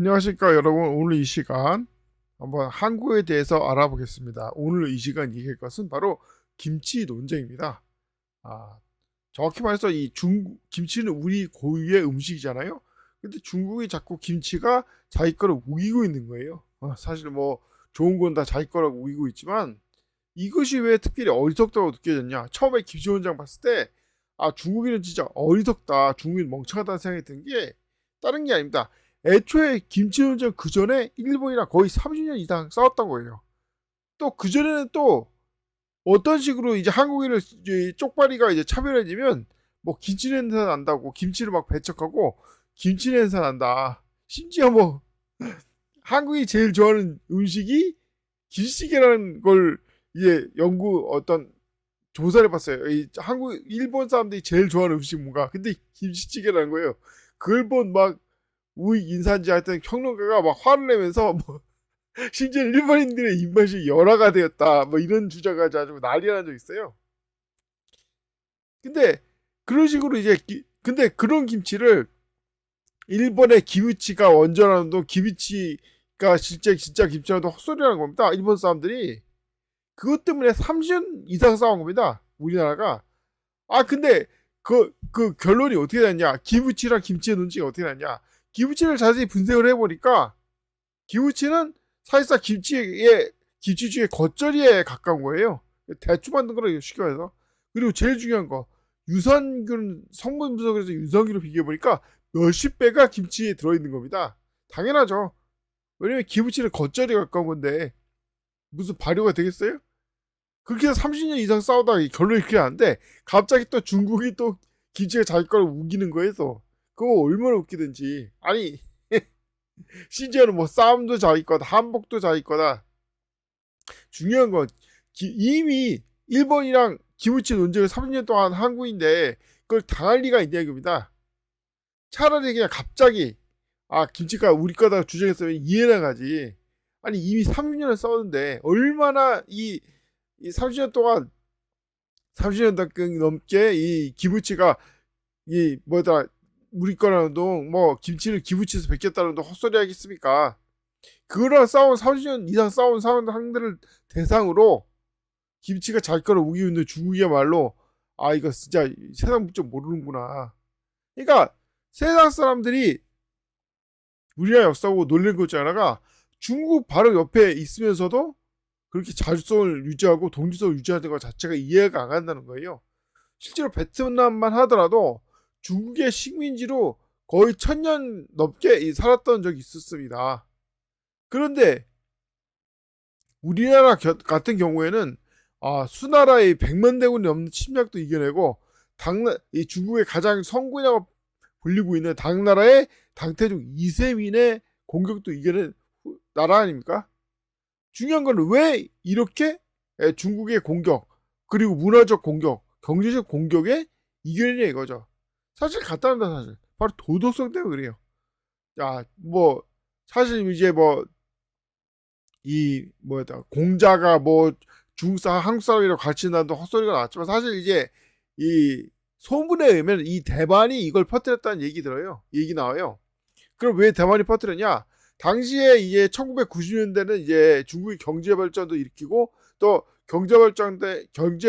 안녕하십니까 여러분. 오늘 이 시간 한번 한국에 대해서 알아보겠습니다. 오늘 이 시간 얘기할 것은 바로 김치 논쟁입니다. 아, 정확히 말해서 이 중국 김치는 우리 고유의 음식이잖아요. 근데 중국이 자꾸 김치가 자기 거를 우기고 있는 거예요. 사실 뭐 좋은 건 다 자기 거라고 우기고 있지만 이것이 왜 특별히 어리석다고 느껴졌냐? 처음에 김치 원장 봤을 때 중국인은 진짜 어리석다, 중국인 멍청하다는 생각이 든 게 다른 게 아닙니다. 애초에 김치전쟁 그 전에 일본이랑 거의 30년 이상 싸웠던 거예요. 또 그 전에는 또 어떤 식으로 이제 한국인을 이제 쪽발이가 이제 차별해지면 뭐 김치 냄새 난다고 김치를 막 배척하고 김치 냄새 난다. 심지어 뭐 한국이 제일 좋아하는 음식이 김치찌개라는 걸 이제 연구 어떤 조사를 해봤어요. 이 한국 일본 사람들이 제일 좋아하는 음식 뭔가. 근데 김치찌개라는 거예요. 그걸 본막 우익 인사인지 하여튼 평론가가 막 화를 내면서 뭐 심지어 일본인들의 입맛이 열화가 되었다 뭐 이런 주장까지 가지고 난리가 난 적 있어요. 근데 그런 식으로 이제 근데 그런 김치를 일본의 기무치가 원전하는도 기무치가 진짜 김치라도 헛소리라는 겁니다. 일본 사람들이 그것 때문에 30년 이상 싸운 겁니다. 우리나라가. 근데 그 결론이 어떻게 났냐? 기무치랑 김치의 논쟁이 어떻게 났냐? 기무치를 자세히 분석을 해보니까 기무치는 사실상 김치 중에 겉절이에 가까운 거예요. 대충 만든 거라 쉽게 말해서. 그리고 제일 중요한 거 유산균 성분 분석을 해서 유산균을 비교해보니까 몇십 배가 김치에 들어있는 겁니다. 당연하죠. 왜냐면 기무치는 겉절이에 가까운 건데 무슨 발효가 되겠어요? 그렇게 해서 30년 이상 싸우다가 결론이 그렇게 나는데 갑자기 또 중국이 또 김치가 자기 거를 우기는 거에서 그거 얼마나 웃기든지. 아니 심지어는 뭐 싸움도 자기 거다, 한복도 자기 거다. 중요한 건 이미 일본이랑 기무치 논쟁을 30년 동안 한 후인데 그걸 당할 리가 있냐 이겁니다. 차라리 그냥 갑자기 김치가 우리 거다 주장했으면 이해나 가지. 아니 이미 30년을 싸웠는데 얼마나 이 30년 동안 30년 넘게 이 기무치가 이 뭐다 우리 거라도 뭐 김치를 기무치에서 베꼈다는 도 헛소리 하겠습니까? 그거랑 싸운 30년 이상 싸운 상대를 대상으로 김치가 자기 거를 우기고 있는 중국이야말로 이거 진짜 세상 좀 모르는구나. 그러니까 세상 사람들이 우리나라 역사하고 놀란 것 중 하나가 중국 바로 옆에 있으면서도 그렇게 자주성을 유지하고 독립성을 유지하는 것 자체가 이해가 안 간다는 거예요. 실제로 베트남만 하더라도 중국의 식민지로 거의 1000년 넘게 살았던 적이 있었습니다. 그런데 우리나라 같은 경우에는 수나라의 100만 대군이 넘는 침략도 이겨내고 이 중국의 가장 성군이라고 불리고 있는 당나라의 당태종 이세민의 공격도 이겨낸 나라 아닙니까? 중요한 건 왜 이렇게 중국의 공격 그리고 문화적 공격 경제적 공격에 이겨내냐 이거죠. 사실 간단합니다. 사실 바로 도덕성 때문에 그래요. 뭐 사실 이제 뭐 이 뭐였다 공자가 뭐 중국 사람 한국 사람이라고 가르친다는 헛소리가 나왔지만 사실 이제 이 소문에 의하면 이 대만이 이걸 퍼뜨렸다는 얘기 들어요. 얘기 나와요. 그럼 왜 대만이 퍼뜨렸냐? 당시에 이제 1990년대는 이제 중국의 경제 발전도 일으키고 또 경제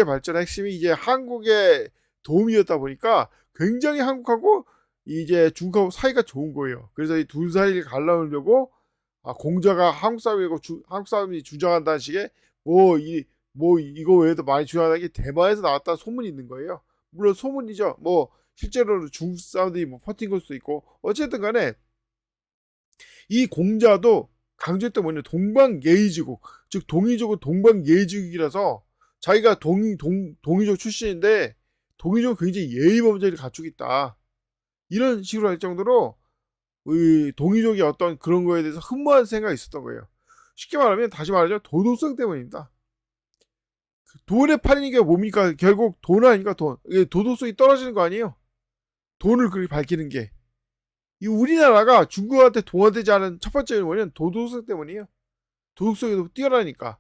발전의 핵심이 이제 한국의 도움이었다 보니까 굉장히 한국하고 이제 중국하고 사이가 좋은 거예요. 그래서 이 두 사이를 갈라놓으려고 공자가 한국 사람이고 한국 사람이 주장한다는 식의 뭐 이거 외에도 많이 주장하는 게 대만에서 나왔다는 소문이 있는 거예요. 물론 소문이죠. 뭐 실제로는 중국 사람들이 뭐 퍼뜨린 걸 수도 있고 어쨌든 간에 이 공자도 강조했던 뭐냐 동방예의지국 즉 동이족은 동방예의지국이라서 자기가 동이족 출신인데 동이족 굉장히 예의범죄를 갖추고 있다 이런 식으로 할 정도로 동이족이 어떤 그런 거에 대해서 흠모한 생각이 있었던 거예요. 쉽게 말하면 다시 말하죠 도덕성 때문입니다. 돈에 팔리는 게 뭡니까? 결국 돈 아닌가 돈. 도덕성이 떨어지는 거 아니에요? 돈을 그렇게 밝히는 게. 이 우리나라가 중국한테 동화되지 않은 첫 번째 원인은 도덕성 때문이에요. 도덕성이 뛰어나니까.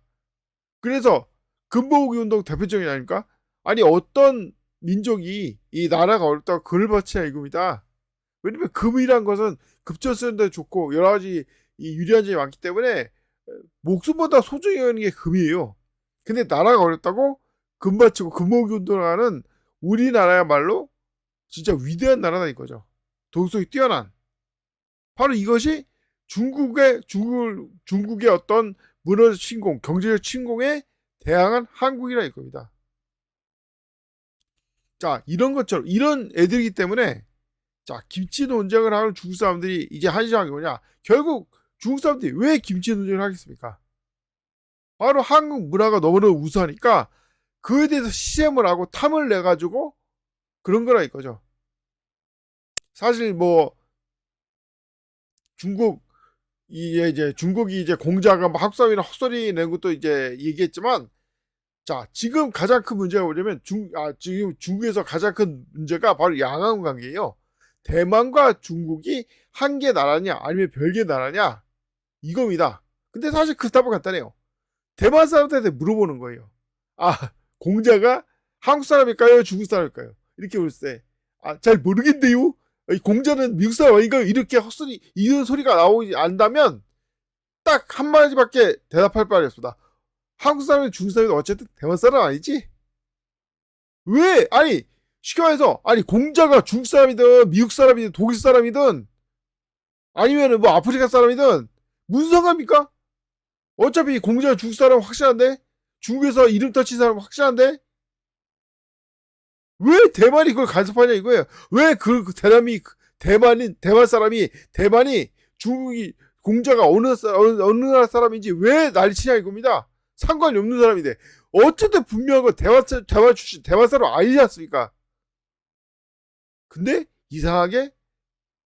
그래서 근보기 운동 대표적인 아닙니까? 아니 어떤 민족이 이 나라가 어렵다고 글을 바치냐 이겁니다. 왜냐면 금이란 것은 급전 쓰는데 좋고 여러 가지 이 유리한 점이 많기 때문에 목숨보다 소중히 여기는 게 금이에요. 근데 나라가 어렵다고 금 바치고 금모으기 운동을 하는 우리나라야말로 진짜 위대한 나라다 이거죠. 도덕성이 뛰어난. 바로 이것이 중국의 어떤 문화적 침공, 경제적 침공에 대항한 한국이라 이겁니다. 자, 이런 것처럼 이런 애들이기 때문에 자, 김치 논쟁을 하는 중국 사람들이 이제 한심한 게 뭐냐? 결국 중국 사람들이 왜 김치 논쟁을 하겠습니까? 바로 한국 문화가 너무너무 우수하니까 그에 대해서 시샘을 하고 탐을 내가지고 그런 거라 이거죠. 사실 뭐 중국이 이제 공자가 막 학사위나 헛소리 낸 것도 이제 얘기했지만 자, 지금 가장 큰 문제가 뭐냐면 지금 중국에서 가장 큰 문제가 바로 양안 관계예요. 대만과 중국이 한 개 나라냐 아니면 별개 나라냐 이겁니다. 근데 사실 그 답은 간단해요. 대만 사람들한테 물어보는 거예요. 아, 공자가 한국 사람일까요? 중국 사람일까요? 이렇게 물었을 때, 잘 모르겠네요. 공자는 미국 사람 아닌가요? 이렇게 헛소리, 이런 소리가 나오지 않다면 딱 한마디밖에 대답할 바가 없습니다. 한국 사람이 중국 사람이 어쨌든 대만 사람 아니지? 왜? 아니, 쉽게 말해서, 공자가 중국 사람이든 미국 사람이든 독일 사람이든 아니면 뭐 아프리카 사람이든 무슨 상관입니까? 어차피 공자가 중국 사람 확실한데? 중국에서 이름 터친 사람 확실한데? 왜 대만이 그걸 간섭하냐 이거예요. 왜 대만 사람이, 대만이 중국이, 공자가 어느 나라 사람인지 왜 난리치냐 이겁니다. 상관이 없는 사람인데. 어쨌든 분명한 건 대만 출신, 대만 사람 아니지 않습니까? 근데 이상하게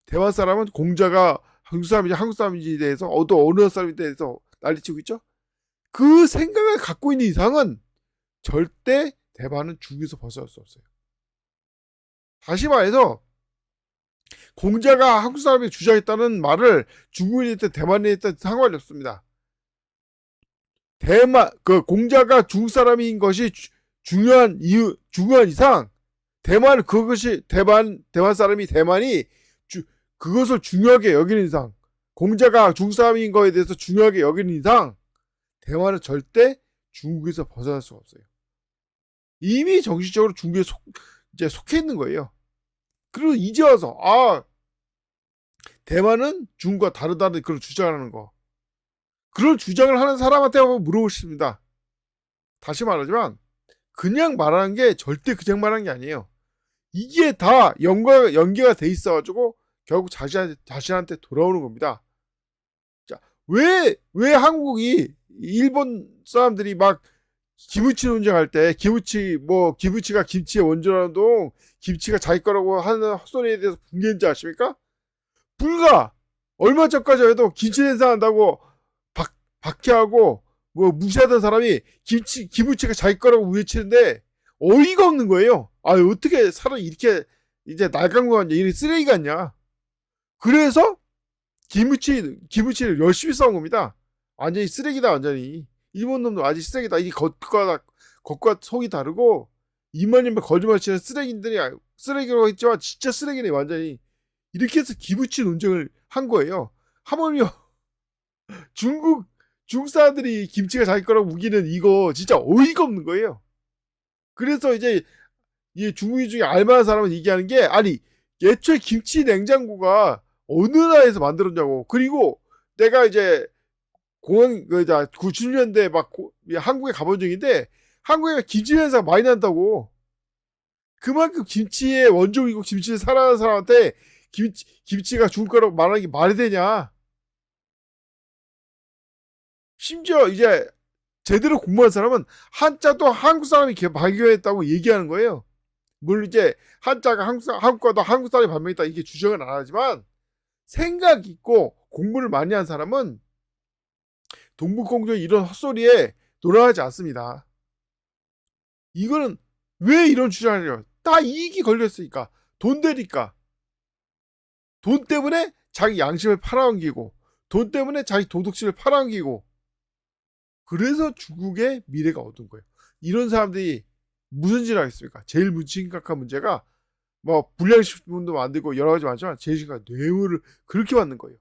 대만 사람은 공자가 한국 사람인지에 대해서 어느 사람에 대해서 난리치고 있죠. 그 생각을 갖고 있는 이상은 절대 대만은 중국에서 벗어날 수 없어요. 다시 말해서 공자가 한국 사람이 주장했다는 말을 중국인이 했든 대만인이 했든 상관이 없습니다. 공자가 중국 사람인 것이 중요한 이상 대만 사람이 그것을 중요하게 여기는 이상, 공자가 중국 사람인 거에 대해서 중요하게 여기는 이상 대만은 절대 중국에서 벗어날 수가 없어요. 이미 정신적으로 중국에 이제 속해 있는 거예요. 그리고 이제 와서 대만은 중국과 다르다는 그런 주장을 하는 거. 그런 주장을 하는 사람한테 한번 물어보고 싶습니다. 다시 말하지만 그냥 말하는 게 절대 그냥 말하는 게 아니에요. 이게 다 연계가 돼 있어가지고 결국 자신한테 돌아오는 겁니다. 자, 왜 한국이 일본 사람들이 막 김치 논쟁할 때 김치가 김치의 원조라는 김치가 자기 거라고 하는 헛소리에 대해서 분개인지 아십니까? 불과 얼마 전까지 해도 김치 생산한다고 박해하고 뭐 무시하던 사람이 김치가 자기 거라고 외치는데 어이가 없는 거예요. 어떻게 사람이 이렇게 이제 날강구 같냐, 이렇게 쓰레기 같냐. 그래서 김치를 열심히 싸운 겁니다. 완전히 쓰레기다, 완전히. 일본 놈도 아직 쓰레기다. 이 겉과 속이 다르고, 이만이면 거짓말 치는 쓰레기라고 했지만, 진짜 쓰레기네, 완전히. 이렇게 해서 김치 논쟁을 한 거예요. 하물며, 중국 사람들이 김치가 자기 거라고 우기는 이거 진짜 어이가 없는 거예요. 그래서 이제, 이 중국인 중에 알만한 사람은 얘기하는 게, 애초에 김치 냉장고가 어느 나라에서 만들었냐고. 그리고 내가 이제 90년대 막 한국에 가본 적인데 한국에 김치 회사가 많이 난다고. 그만큼 김치의 원종이고 김치를 사랑하는 사람한테 김치가 중국 거라고 말하는 게 말이 되냐. 심지어 이제 제대로 공부한 사람은 한자도 한국 사람이 발견했다고 얘기하는 거예요. 물론 이제 한자가 한국과도 한국 사람이 발명했다 이게 주장은 안 하지만 생각 있고 공부를 많이 한 사람은 동북공정 이런 헛소리에 놀아하지 않습니다. 이거는 왜 이런 주장을 해요? 다 이익이 걸렸으니까. 돈 되니까. 돈 때문에 자기 양심을 팔아넘기고 돈 때문에 자기 도덕심을 팔아넘기고 그래서 중국의 미래가 어두운 거예요. 이런 사람들이 무슨 짓을 하겠습니까? 제일 심각한 문제가 뭐 불량식품도 만들고 여러 가지 많지만 제시가 뇌물을 그렇게 받는 거예요.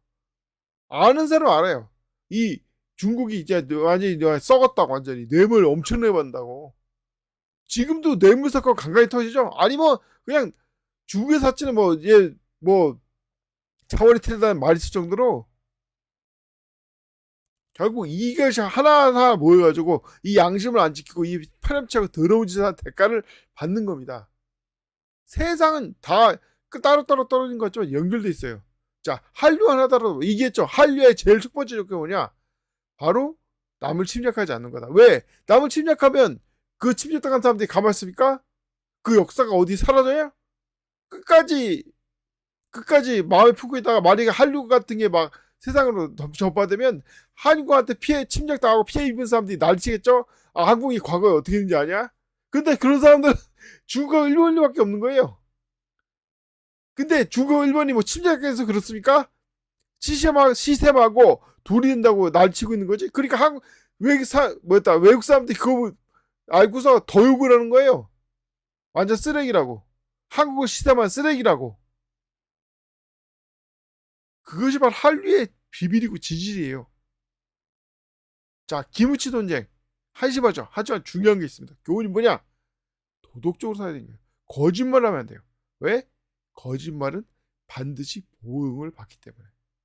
아는 사람 알아요. 이 중국이 이제 완전히 썩었다고, 완전히 뇌물 엄청나게 받는다고. 지금도 뇌물 사건 간간히 터지죠. 아니 뭐 그냥 중국의 사치는 뭐 이제 뭐 차원이 틀리다는 말이 있을 정도로 결국 이것이 하나하나 모여가지고 이 양심을 안 지키고 이 파렴치하고 더러운 짓을 한 대가를 받는 겁니다. 세상은 다 따로따로 떨어진 것 같지만 연결돼 있어요. 자, 한류 하나더라도 얘기했죠. 한류의 제일 첫 번째 조건이 뭐냐? 바로 남을 침략하지 않는 거다. 왜? 남을 침략하면 그 침략당한 사람들이 가만히 있습니까? 그 역사가 어디 사라져요? 끝까지 마음에 품고 있다가 만약에 한류 같은 게 막 세상으로 전파되면 한국한테 피해 침략당하고 피해 입은 사람들이 난리치겠죠? 아, 한국이 과거에 어떻게 했는지 아냐? 근데 그런 사람들은 중국과 일본밖에 없는 거예요. 근데 중국 일본이 뭐 침략해서 그렇습니까? 시샘하고 돌이 된다고 날치고 있는 거지. 그러니까 외국 사람들이 그거 알고서 더 욕을 하는 거예요. 완전 쓰레기라고. 한국을 시샘한 쓰레기라고. 그것이 바로 한류의 비밀이고 지질이에요. 자, 기무치 논쟁. 한심하죠. 하지만 중요한 게 있습니다. 교훈이 뭐냐? 도덕적으로 살아야 되는 거예요. 거짓말을 하면 안 돼요. 왜? 거짓말은 반드시 보응을 받기 때문에.